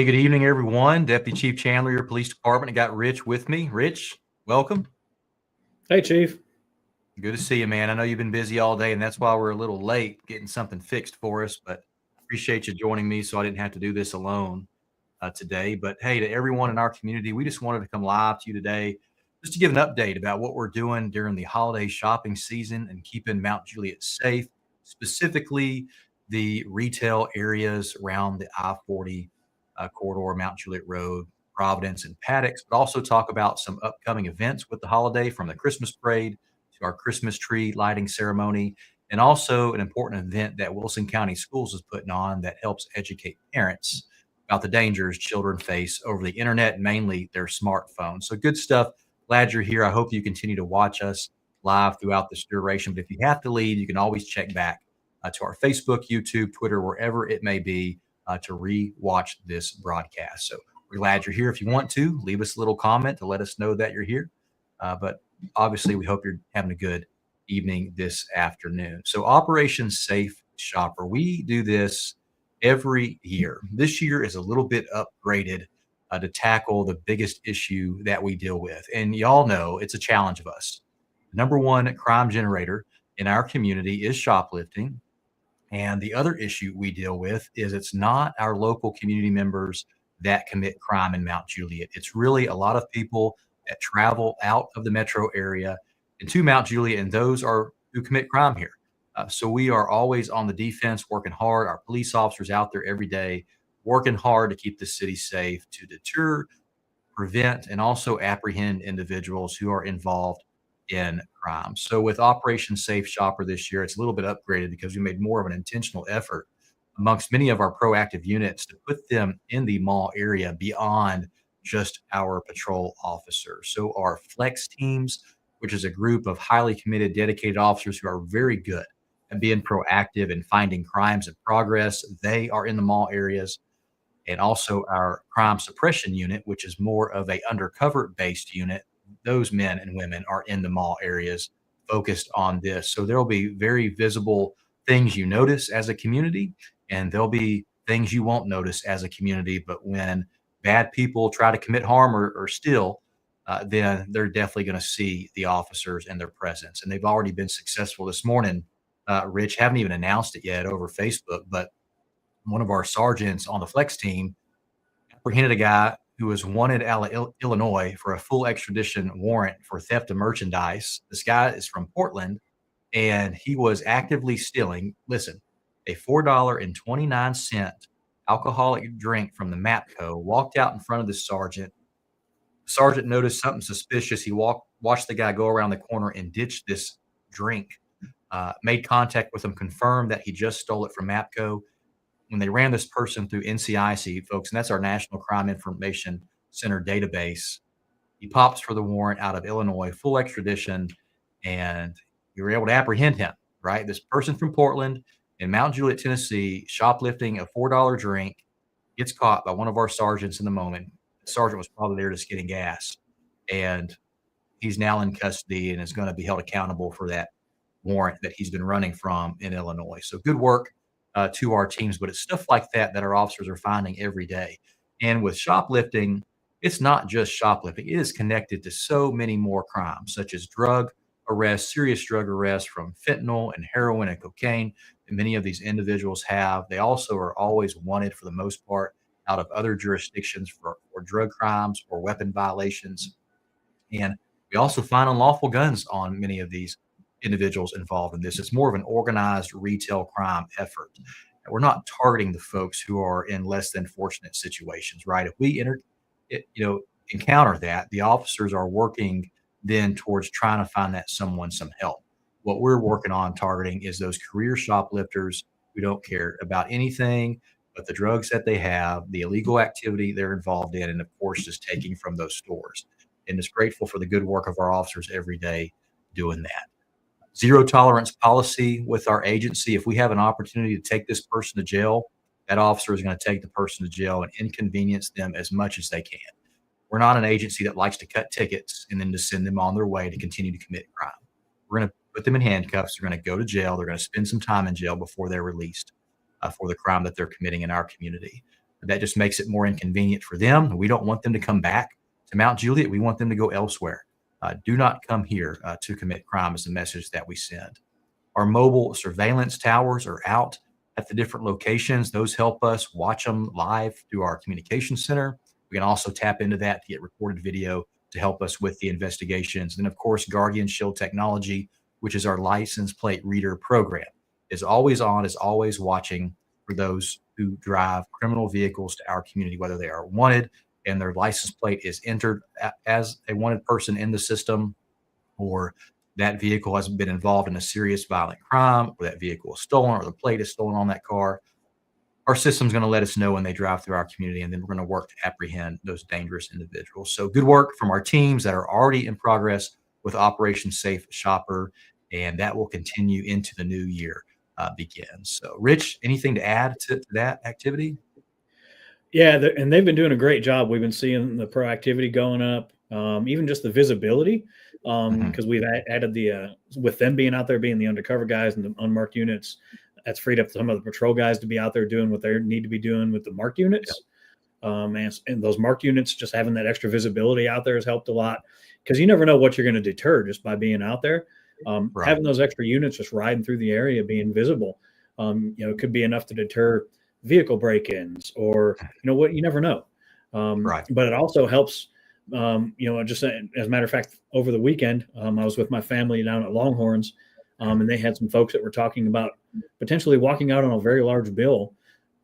Hey, good evening, everyone. Deputy Chief Chandler, your police department. I got Rich with me. Rich, welcome. Hey, Chief. Good to see you, man. I know you've been busy all day, and that's why we're a little late getting something fixed for us, but appreciate you joining me so I didn't have to do this alone today. But hey, to everyone in our community, we just wanted to come live to you today just to give an update about what we're doing during the holiday shopping season and keeping Mount Juliet safe, specifically the retail areas around the I-40 corridor, Mount Juliet Road, Providence, and Paddocks, but also talk about some upcoming events with the holiday, from the Christmas parade to our Christmas tree lighting ceremony, and also an important event that Wilson County Schools is putting on that helps educate parents about the dangers children face over the internet, mainly their smartphones. So good stuff. Glad you're here. I hope you continue to watch us live throughout this duration. But if you have to leave, you can always check back to our Facebook, YouTube, Twitter, wherever it may be, to re-watch this broadcast. So we're glad you're here. If you want to, leave us a little comment to let us know that you're here. But obviously, we hope you're having a good evening this afternoon. So Operation Safe Shopper, we do this every year. This year is a little bit upgraded to tackle the biggest issue that we deal with. And y'all know it's a challenge of us. The number one crime generator in our community is shoplifting. And the other issue we deal with is it's not our local community members that commit crime in Mount Juliet. It's really a lot of people that travel out of the metro area into Mount Juliet, and those are who commit crime here. So we are always on the defense, working hard. Our police officers out there every day, working hard to keep the city safe, to deter, prevent, and also apprehend individuals who are involved in crime. So with Operation Safe Shopper this year, it's a little bit upgraded because we made more of an intentional effort amongst many of our proactive units to put them in the mall area beyond just our patrol officers. So our flex teams, which is a group of highly committed, dedicated officers who are very good at being proactive and finding crimes in progress, they are in the mall areas. And also our crime suppression unit, which is more of a undercover based unit. Those men and women are in the mall areas focused on this. So there'll be very visible things you notice as a community, and there'll be things you won't notice as a community. But when bad people try to commit harm or steal, then they're definitely going to see the officers and their presence. And they've already been successful this morning. Rich, haven't even announced it yet over Facebook, but one of our sergeants on the flex team apprehended a guy who was wanted out of Illinois for a full extradition warrant for theft of merchandise. This guy is from Portland, and he was actively stealing, listen, a $4.29 alcoholic drink from the MAPCO, walked out in front of the sergeant. The sergeant noticed something suspicious. He watched the guy go around the corner and ditch this drink, made contact with him, confirmed that he just stole it from MAPCO. When they ran this person through NCIC, folks, and that's our National Crime Information Center database, he pops for the warrant out of Illinois, full extradition, and you were able to apprehend him, right? This person from Portland in Mount Juliet, Tennessee, shoplifting a $4 drink, gets caught by one of our sergeants in the moment. The sergeant was probably there just getting gas, and he's now in custody and is going to be held accountable for that warrant that he's been running from in Illinois. So good work to our teams, but it's stuff like that that our officers are finding every day. And with shoplifting, it's not just shoplifting. It is connected to so many more crimes, such as drug arrests, serious drug arrests from fentanyl and heroin and cocaine that many of these individuals have. They also are always wanted, for the most part, out of other jurisdictions for drug crimes or weapon violations. And we also find unlawful guns on many of these individuals involved in this. It's more of an organized retail crime effort. We're not targeting the folks who are in less than fortunate situations, right? If we encounter that, the officers are working then towards trying to find that someone some help. What we're working on targeting is those career shoplifters who don't care about anything but the drugs that they have, the illegal activity they're involved in, and of course, just taking from those stores. And just grateful for the good work of our officers every day doing that. Zero tolerance policy with our agency. If we have an opportunity to take this person to jail, that officer is going to take the person to jail and inconvenience them as much as they can. We're not an agency that likes to cut tickets and then to send them on their way to continue to commit crime. We're going to put them in handcuffs. They're going to go to jail. They're going to spend some time in jail before they're released for the crime that they're committing in our community. That just makes it more inconvenient for them. We don't want them to come back to Mount Juliet. We want them to go elsewhere. Do not come here to commit crime is the message that we send. Our mobile surveillance towers are out at the different locations. Those help us watch them live through our communication center. We can also tap into that to get recorded video to help us with the investigations. And of course, Guardian Shield technology, which is our license plate reader program, is always on, is always watching for those who drive criminal vehicles to our community, whether they are wanted and their license plate is entered as a wanted person in the system, or that vehicle has been involved in a serious violent crime, or that vehicle is stolen, or the plate is stolen on that car. Our system's going to let us know when they drive through our community, and then we're going to work to apprehend those dangerous individuals. So good work from our teams that are already in progress with Operation Safe Shopper, and that will continue into the new year begins. So, Rich, anything to add to that activity? Yeah, and they've been doing a great job. We've been seeing the proactivity going up, even just the visibility, because we've added the with them being out there, being the undercover guys and the unmarked units. That's freed up some of the patrol guys to be out there doing what they need to be doing with the marked units. And those marked units, just having that extra visibility out there has helped a lot, because you never know what you're going to deter just by being out there. Right. Having those extra units just riding through the area, being visible, it could be enough to deter vehicle break-ins, or what, you never know. Right. But it also helps. Just as a matter of fact, over the weekend, I was with my family down at Longhorns, and they had some folks that were talking about potentially walking out on a very large bill.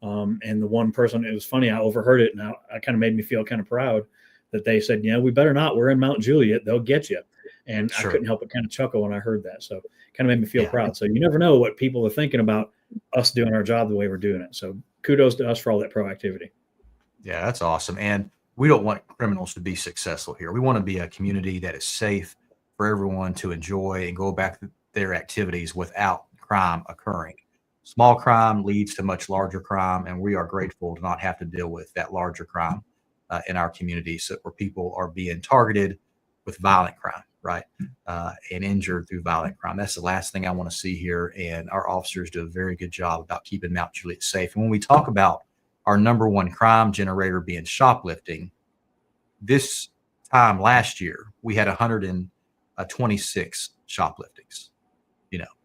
And the one person, it was funny, I overheard it, and I kind of made me feel kind of proud that they said, we better not. We're in Mount Juliet. They'll get you. And Sure. I couldn't help but kind of chuckle when I heard that. So kind of made me feel proud. So you never know what people are thinking about us doing our job the way we're doing it. So kudos to us for all that proactivity. Yeah, that's awesome. And we don't want criminals to be successful here. We want to be a community that is safe for everyone to enjoy and go back to their activities without crime occurring. Small crime leads to much larger crime, and we are grateful to not have to deal with that larger crime in our communities, where people are being targeted with violent crime, right, and injured through violent crime. That's the last thing I want to see here, and our officers do a very good job about keeping Mount Juliet safe. And when we talk about our number one crime generator being shoplifting, this time last year, we had 126 shopliftings,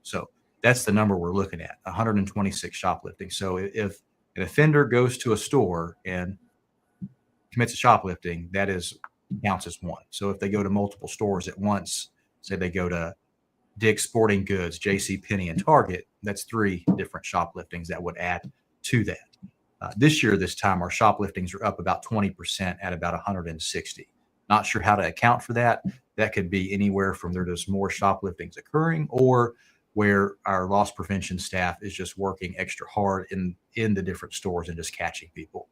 so that's the number we're looking at, 126 shoplifting. So if an offender goes to a store and commits a shoplifting, that counts as one. So if they go to multiple stores at once, say they go to Dick's Sporting Goods, JCPenney, and Target, that's 3 different shopliftings that would add to that. This year, this time, our shopliftings are up about 20% at about 160. Not sure how to account for that. That could be anywhere from there's more shopliftings occurring, or where our loss prevention staff is just working extra hard in the different stores and just catching people.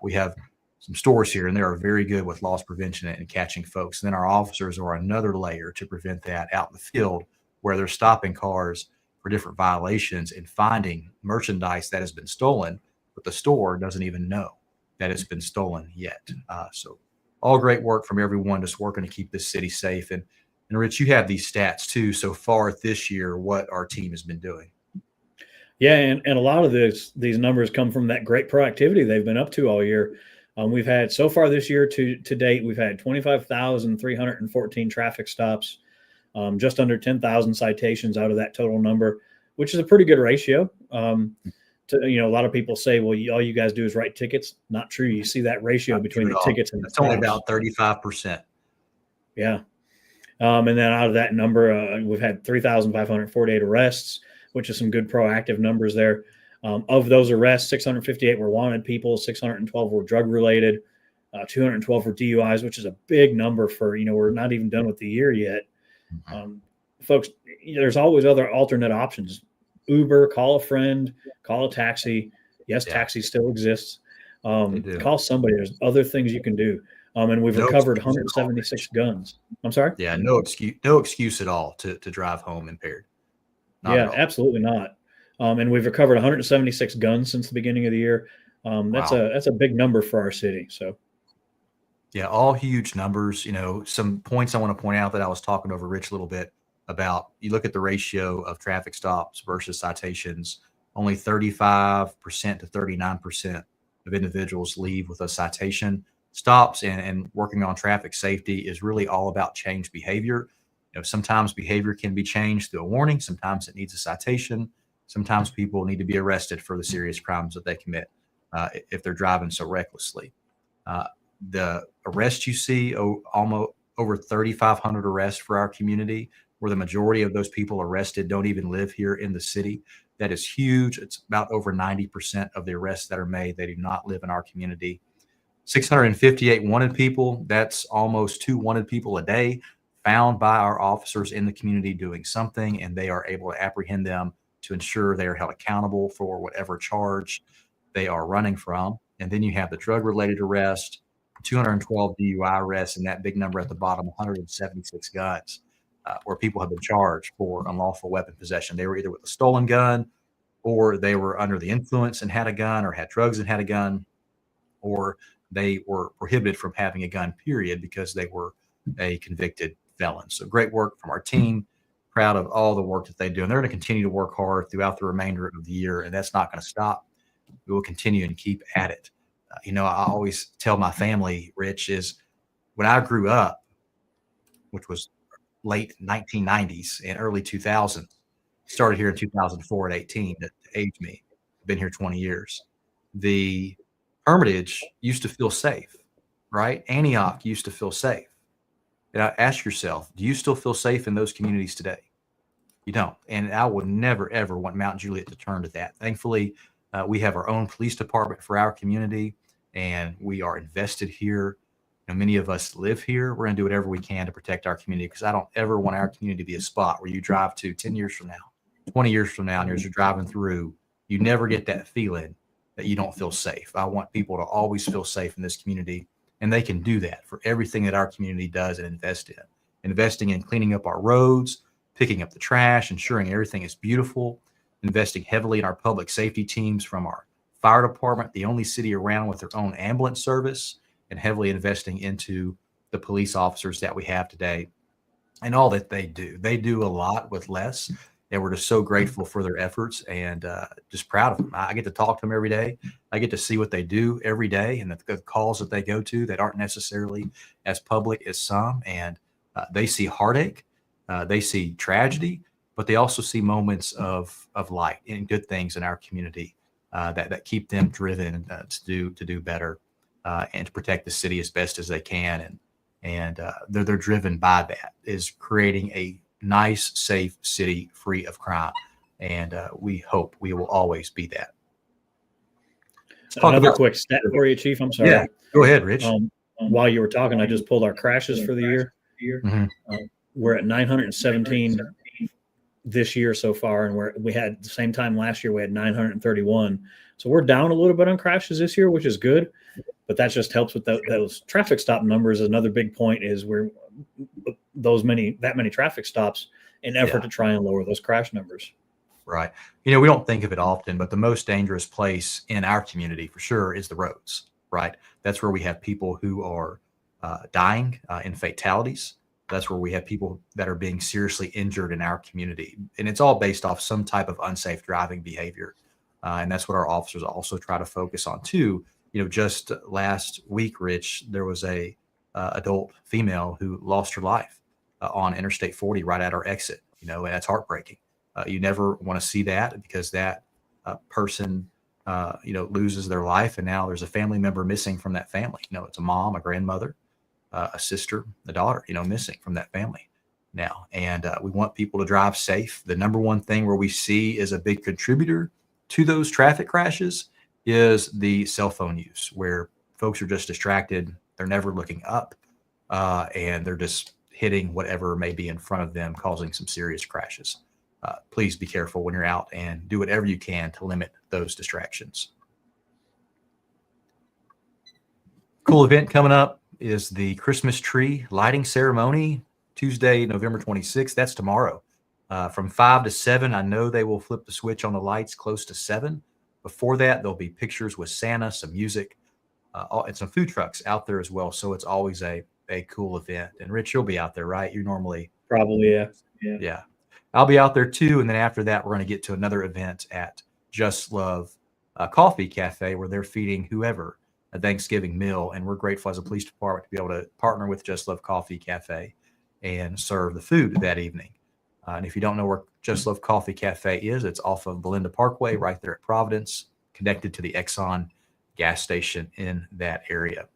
We have some stores here, and they are very good with loss prevention and catching folks. And then our officers are another layer to prevent that out in the field, where they're stopping cars for different violations and finding merchandise that has been stolen, but the store doesn't even know that it's been stolen yet. So all great work from everyone just working to keep this city safe. And Rich, you have these stats too so far this year, what our team has been doing. Yeah, and a lot of these numbers come from that great proactivity they've been up to all year. We've had so far this year to date, we've had 25,314 traffic stops, just under 10,000 citations out of that total number, which is a pretty good ratio. A lot of people say, well, all you guys do is write tickets. Not true. You see that ratio between the tickets and it's only about 35%. Yeah. And then out of that number, we've had 3,548 arrests, which is some good proactive numbers there. Of those arrests, 658 were wanted people, 612 were drug related, 212 were DUIs, which is a big number for, we're not even done with the year yet. Folks, there's always other alternate options. Uber, call a friend, call a taxi. Yes, taxi still exists. Call somebody. There's other things you can do. And we've recovered 176 guns. I'm sorry? Yeah, no excuse at all to drive home impaired. Not absolutely not. And we've recovered 176 guns since the beginning of the year. That's a big number for our city. So, yeah, all huge numbers. Some points I want to point out that I was talking over Rich a little bit about. You look at the ratio of traffic stops versus citations, only 35% to 39% of individuals leave with a citation. Stops and working on traffic safety is really all about change behavior. Sometimes behavior can be changed through a warning. Sometimes it needs a citation. Sometimes people need to be arrested for the serious crimes that they commit if they're driving so recklessly. Uh, the arrests you see, almost over 3,500 arrests for our community, where the majority of those people arrested don't even live here in the city. That is huge. It's about over 90% of the arrests that are made. They do not live in our community. 658 wanted people. That's almost 2 wanted people a day found by our officers in the community doing something, and they are able to apprehend them to ensure they are held accountable for whatever charge they are running from. And then you have the drug related arrest, 212 DUI arrests, and that big number at the bottom, 176 guns, where people have been charged for unlawful weapon possession. They were either with a stolen gun, or they were under the influence and had a gun, or had drugs and had a gun, or they were prohibited from having a gun, period, because they were a convicted felon. So great work from our team. Proud of all the work that they do. And they're going to continue to work hard throughout the remainder of the year, and that's not going to stop. We will continue and keep at it. I always tell my family, Rich, is when I grew up, which was late 1990s and early 2000s, started here in 2004 at 18 to age me. I've been here 20 years. The Hermitage used to feel safe, right? Antioch used to feel safe. Now ask yourself, do you still feel safe in those communities today? You don't. And I would never, ever want Mount Juliet to turn to that. Thankfully, we have our own police department for our community, and we are invested here. Many of us live here. We're going to do whatever we can to protect our community, because I don't ever want our community to be a spot where you drive to 10 years from now, 20 years from now, and as you're driving through, you never get that feeling that you don't feel safe. I want people to always feel safe in this community, and they can do that for everything that our community does and investing in cleaning up our roads, picking up the trash, ensuring everything is beautiful, investing heavily in our public safety teams from our fire department, the only city around with their own ambulance service, and heavily investing into the police officers that we have today and all that they do. They do a lot with less, and we're just so grateful for their efforts and just proud of them. I get to talk to them every day. I get to see what they do every day and the calls that they go to that aren't necessarily as public as some. And they see heartache, they see tragedy, but they also see moments of light and good things in our community that keep them driven to do better and to protect the city as best as they can. And they're driven by that, is creating a nice, safe city free of crime. And we hope we will always be that. Another quick stat for you, Chief. I'm sorry. Yeah, go ahead, Rich. While you were talking, I just pulled our crashes for the year. We're at 917 this year so far, and we had the same time last year we had 931. So we're down a little bit on crashes this year, which is good, but that just helps with those traffic stop numbers. Another big point is that many traffic stops in effort to try and lower those crash numbers. Right. We don't think of it often, but the most dangerous place in our community for sure is the roads, right? That's where we have people who are dying in fatalities. That's where we have people that are being seriously injured in our community. And it's all based off some type of unsafe driving behavior. And that's what our officers also try to focus on too. Just last week, Rich, there was a adult female who lost her life on Interstate 40 right at our exit, and that's heartbreaking. You never want to see that, because that person, loses their life. And now there's a family member missing from that family. It's a mom, a grandmother, a sister, a daughter, missing from that family now. And we want people to drive safe. The number one thing where we see is a big contributor to those traffic crashes is the cell phone use, where folks are just distracted. They're never looking up, and they're just hitting whatever may be in front of them, causing some serious crashes. Please be careful when you're out and do whatever you can to limit those distractions. Cool event coming up is the Christmas tree lighting ceremony, Tuesday, November 26th. That's tomorrow. From 5 to 7, I know they will flip the switch on the lights close to 7. Before that, there'll be pictures with Santa, some music, and some food trucks out there as well. So it's always a cool event. And Rich, you'll be out there, right? You're normally probably, yeah. I'll be out there too. And then after that, we're going to get to another event at Just Love Coffee Cafe, where they're feeding whoever a Thanksgiving meal. And we're grateful as a police department to be able to partner with Just Love Coffee Cafe and serve the food that evening. And if you don't know where Just Love Coffee Cafe is, it's off of Belinda Parkway, right there at Providence, connected to the Exxon gas station in that area.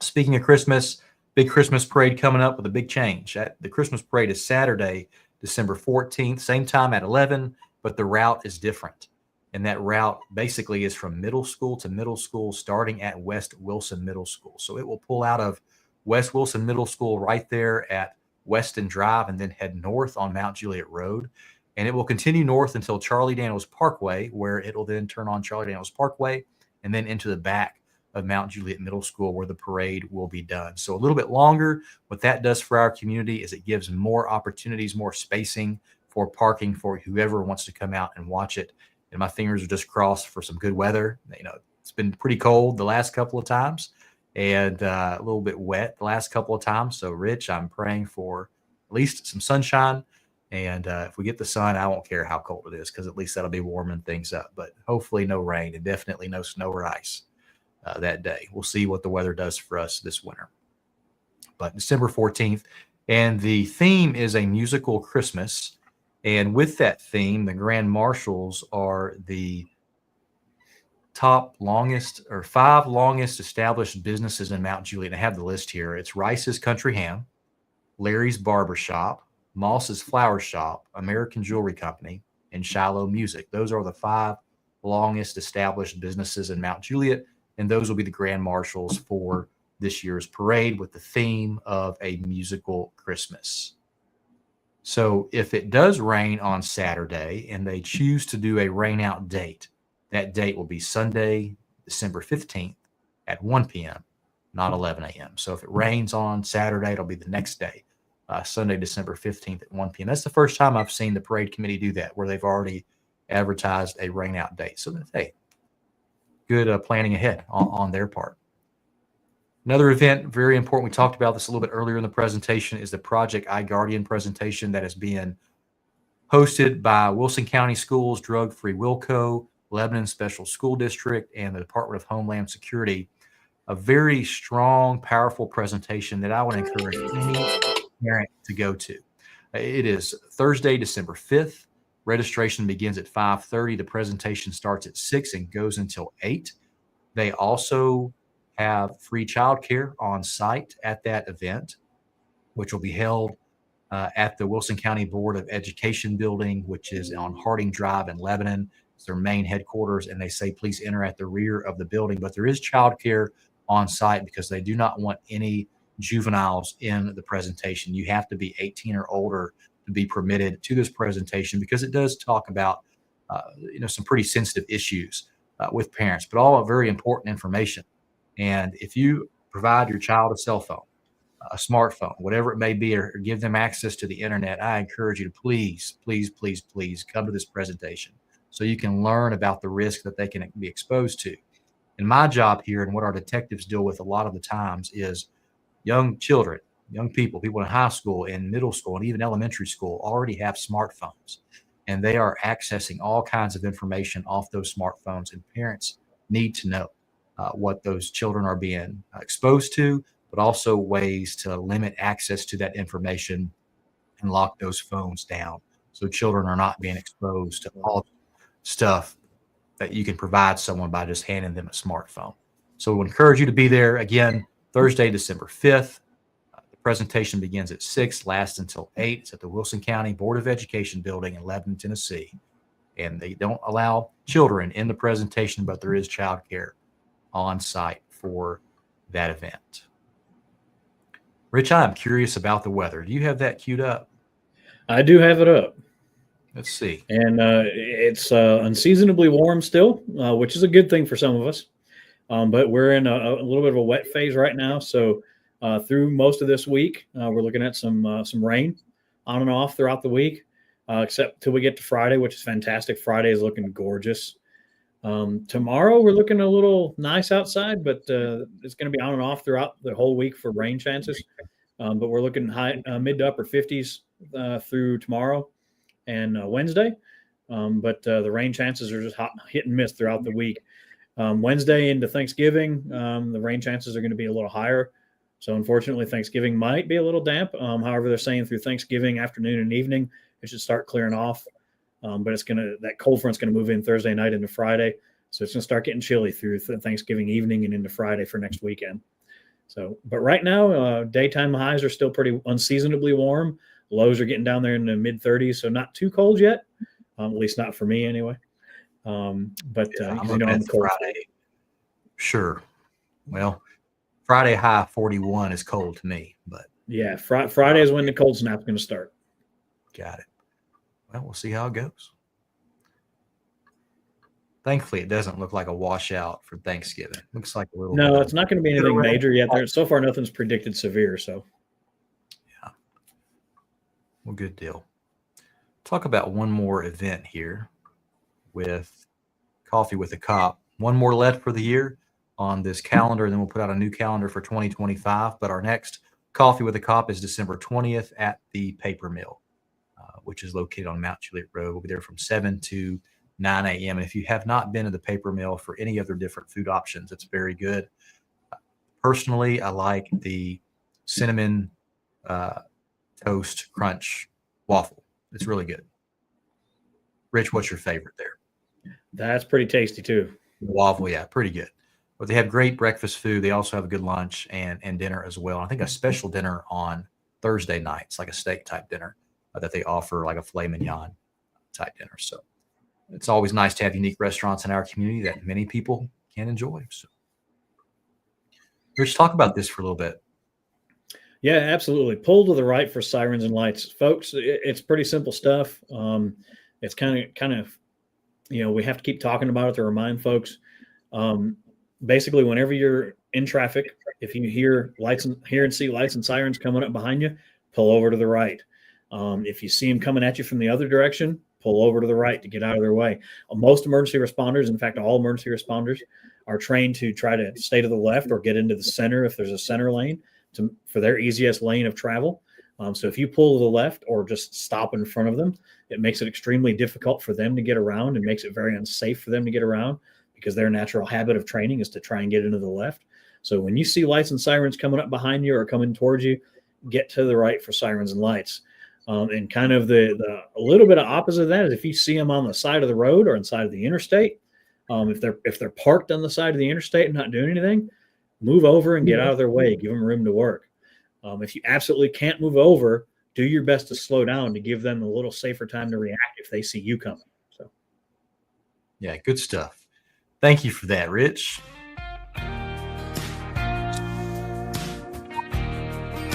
Speaking of Christmas, big Christmas parade coming up with a big change. The Christmas parade is Saturday, December 14th, same time at 11, but the route is different. And that route basically is from middle school to middle school, starting at West Wilson Middle School. So it will pull out of West Wilson Middle School right there at Weston Drive and then head north on Mount Juliet Road. And it will continue north until Charlie Daniels Parkway, where it will then turn on Charlie Daniels Parkway and then into the back of Mount Juliet Middle School, where the parade will be done. So a little bit longer. What that does for our community is it gives more opportunities, more spacing for parking for whoever wants to come out and watch it. And my fingers are just crossed for some good weather. It's been pretty cold the last couple of times and a little bit wet the last couple of times. So, Rich, I'm praying for at least some sunshine. And if we get the sun, I won't care how cold it is, because at least that'll be warming things up. But hopefully no rain and definitely no snow or ice that day. We'll see what the weather does for us this winter. But December 14th, and the theme is a musical Christmas. And with that theme, the Grand Marshals are the top longest or 5 longest established businesses in Mount Juliet. And I have the list here. It's Rice's Country Ham, Larry's Barber Shop, Moss's Flower Shop, American Jewelry Company, and Shiloh Music. Those are the 5 longest established businesses in Mount Juliet, and those will be the Grand Marshals for this year's parade with the theme of a musical Christmas. So if it does rain on Saturday and they choose to do a rain out date, that date will be Sunday, December 15th at 1 p.m., not 11 a.m. So if it rains on Saturday, it'll be the next day, Sunday, December 15th at 1 p.m. That's the first time I've seen the parade committee do that, where they've already advertised a rain out date. So hey, good planning ahead on their part. Another event, very important, we talked about this a little bit earlier in the presentation, is the Project iGuardian presentation that is being hosted by Wilson County Schools, Drug Free Wilco, Lebanon Special School District, and the Department of Homeland Security. A very strong, powerful presentation that I would encourage any parent to go to. It is Thursday, December 5th. Registration begins at 5:30. The presentation starts at 6 and goes until 8. They also have free childcare on site at that event, which will be held at the Wilson County Board of Education building, which is on Harding Drive in Lebanon. It's their main headquarters, and they say please enter at the rear of the building. But there is childcare on site because they do not want any juveniles in the presentation. You have to be 18 or older to be permitted to this presentation, because it does talk about some pretty sensitive issues with parents, but all very important information. And if you provide your child a cell phone, a smartphone, whatever it may be, or give them access to the internet, I encourage you to please, please, please, please come to this presentation so you can learn about the risk that they can be exposed to. And my job here, and what our detectives deal with a lot of the times, is young children, young people in high school and middle school and even elementary school already have smartphones, and they are accessing all kinds of information off those smartphones, and parents need to know what those children are being exposed to, but also ways to limit access to that information and lock those phones down so children are not being exposed to all stuff that you can provide someone by just handing them a smartphone. So we encourage you to be there. Again, Thursday, December 5th. The presentation begins at 6, lasts until 8. It's at the Wilson County Board of Education building in Lebanon, Tennessee. And they don't allow children in the presentation, but there is childcare on site for that event. Rich, I'm curious about the weather. Do you have that queued up? I do have it up. Let's see. And it's unseasonably warm still, which is a good thing for some of us. But we're in a little bit of a wet phase right now. So through most of this week, we're looking at some rain on and off throughout the week, except till we get to Friday, which is fantastic. Friday is looking gorgeous. Tomorrow we're looking a little nice outside, but it's going to be on and off throughout the whole week for rain chances. But we're looking high, mid to upper 50s through tomorrow and Wednesday. But the rain chances are just hit and miss throughout the week. Wednesday into Thanksgiving, the rain chances are going to be a little higher. So unfortunately, Thanksgiving might be a little damp. However, they're saying through Thanksgiving afternoon and evening, it should start clearing off. But that cold front's going to move in Thursday night into Friday. So it's going to start getting chilly through Thanksgiving evening and into Friday for next weekend. So, but right now, daytime highs are still pretty unseasonably warm. Lows are getting down there in the mid 30s. So not too cold yet, at least not for me anyway. But I'm you looking know, I'm at cold. Friday. Sure. Well, Friday high 41 is cold to me, but yeah, Friday is when the cold snap's going to start. got it. Well, we'll see how it goes. Thankfully, it doesn't look like a washout for Thanksgiving. Looks like a little. No, it's not going to be anything major yet. So far, nothing's predicted severe. So, yeah. Well, good deal. Talk about one more event here with Coffee with a Cop. One more left for the year on this calendar, and then we'll put out a new calendar for 2025. But our next Coffee with a Cop is December 20th at the Paper Mill, which is located on Mount Juliet Road. We'll be there from 7 to 9 a.m. And if you have not been to the Paper Mill for any other different food options, it's very good. Personally, I like the cinnamon toast crunch waffle. It's really good. Rich, what's your favorite there? That's pretty tasty too. The waffle, yeah, pretty good. But they have great breakfast food. They also have a good lunch and dinner as well. And I think a special dinner on Thursday nights, like a steak type dinner that they offer, like a filet mignon type dinner. So it's always nice to have unique restaurants in our community that many people can enjoy. So let's talk about this for a little bit. Yeah, absolutely. Pull to the right for Sirens and Lights, folks. It's pretty simple stuff. It's kind of, you know, we have to keep talking about it to remind folks. Basically, whenever you're in traffic, if you hear and see lights and sirens coming up behind you, pull over to the right. If you see them coming at you from the other direction, pull over to the right to get out of their way. Most emergency responders, in fact, all emergency responders, are trained to try to stay to the left or get into the center if there's a center lane for their easiest lane of travel. So if you pull to the left or just stop in front of them, it makes it extremely difficult for them to get around and makes it very unsafe for them to get around because their natural habit of training is to try and get into the left. So when you see lights and sirens coming up behind you or coming towards you, get to the right for Sirens and Lights. And kind of a little bit of opposite of that is if you see them on the side of the road or on the side of the interstate, if they're parked on the side of the interstate and not doing anything, move over and get out of their way. Give them room to work. If you absolutely can't move over, do your best to slow down to give them a little safer time to react if they see you coming. So, yeah, good stuff. Thank you for that, Rich.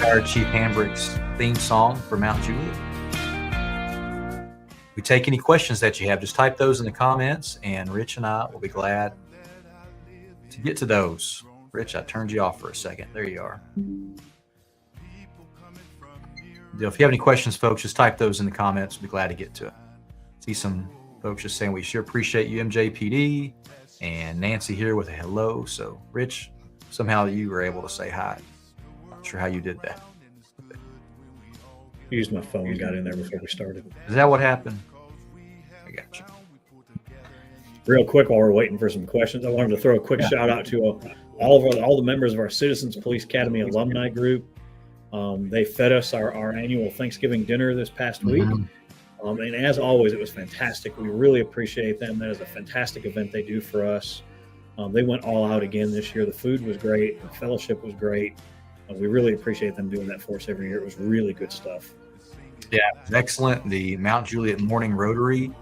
Our Chief Hambrick's theme song for Mount Juliet. We take any questions that you have, just type those in the comments, and Rich and I will be glad to get to those. Rich, I turned you off for a second. There you are. If you have any questions, folks, just type those in the comments. We'll be glad to get to it. See some folks just saying we sure appreciate you, MJPD, and Nancy here with a hello. So, Rich, somehow you were able to say hi. Not sure how you did that. Used my phone and got in there before we started. Is that what happened? I got you. Real quick, while we're waiting for some questions, I wanted to throw a quick shout out to all the members of our Citizens Police Academy alumni group. They fed us our annual Thanksgiving dinner this past week. And as always, it was fantastic. We really appreciate them. That is a fantastic event they do for us. They went all out again this year. The food was great. The fellowship was great. We really appreciate them doing that for us every year. It was really good stuff. Yeah, it was excellent. The Mount Juliet Morning Rotary,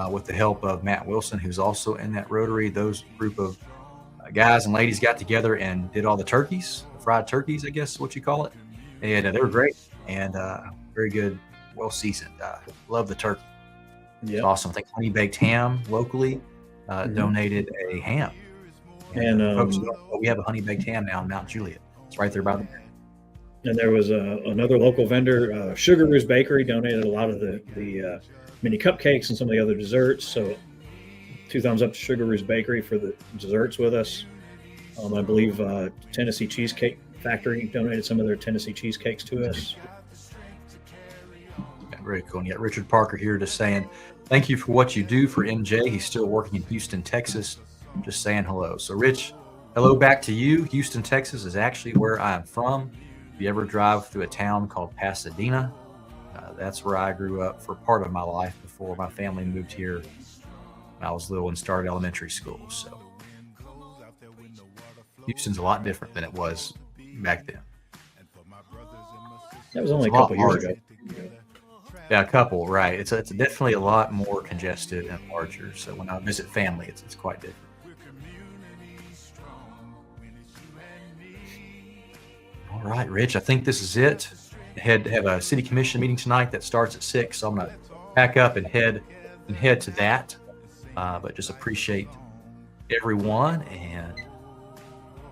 with the help of Matt Wilson, who's also in that Rotary, those group of guys and ladies got together and did all the turkeys, the fried turkeys, I guess is what you call it. And they were great and very good, well seasoned. Love the turkey. It's awesome. I think Honey Baked Ham locally donated a ham. And folks, we have a Honey Baked Ham now in Mount Juliet. It's right there by the. And there was another local vendor, Sugar Roo's Bakery, donated a lot of the mini cupcakes and some of the other desserts. So 2 thumbs up to Sugar Roo's Bakery for the desserts with us. I believe Tennessee Cheesecake Factory donated some of their Tennessee cheesecakes to us. Yeah, very cool. And you got Richard Parker here just saying, thank you for what you do for MJ. He's still working in Houston, Texas, just saying hello. So, Rich, hello back to you. Houston, Texas is actually where I'm from. If you ever drive through a town called Pasadena, that's where I grew up for part of my life before my family moved here when I was little and started elementary school. So, Houston's a lot different than it was back then. That was only a It's a lot couple years larger. ago. Yeah, a couple, right? It's definitely a lot more congested and larger. So when I visit family, it's quite different. All right, Rich, I think this is it. Head have a city commission meeting tonight that starts at 6, so I'm gonna pack up and head to that. But just appreciate everyone and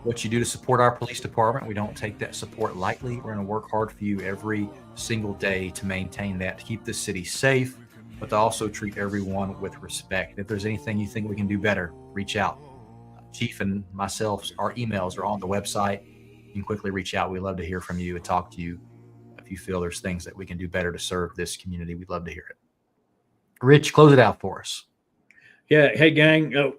what you do to support our police department. We don't take that support lightly. We're going to work hard for you every single day to maintain that, to keep the city safe, but to also treat everyone with respect. If there's anything you think we can do better, reach out. Chief and myself, our emails are on the website. You can quickly reach out. We'd love to hear from you and talk to you. If you feel there's things that we can do better to serve this community, we'd love to hear it. Rich, close it out for us. Yeah. Hey, gang. No,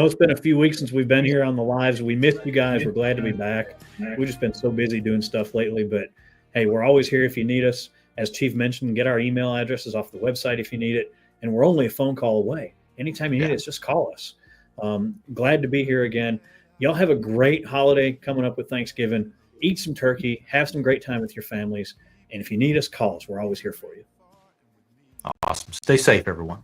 it's been a few weeks since we've been here on the lives. We missed you guys. We're glad to be back. We've just been so busy doing stuff lately. But hey, we're always here if you need us. As Chief mentioned, get our email addresses off the website if you need it. And we're only a phone call away. Anytime you need us, just call us. Glad to be here again. Y'all have a great holiday coming up with Thanksgiving. Eat some turkey. Have some great time with your families. And if you need us, call us. We're always here for you. Awesome. Stay safe, everyone.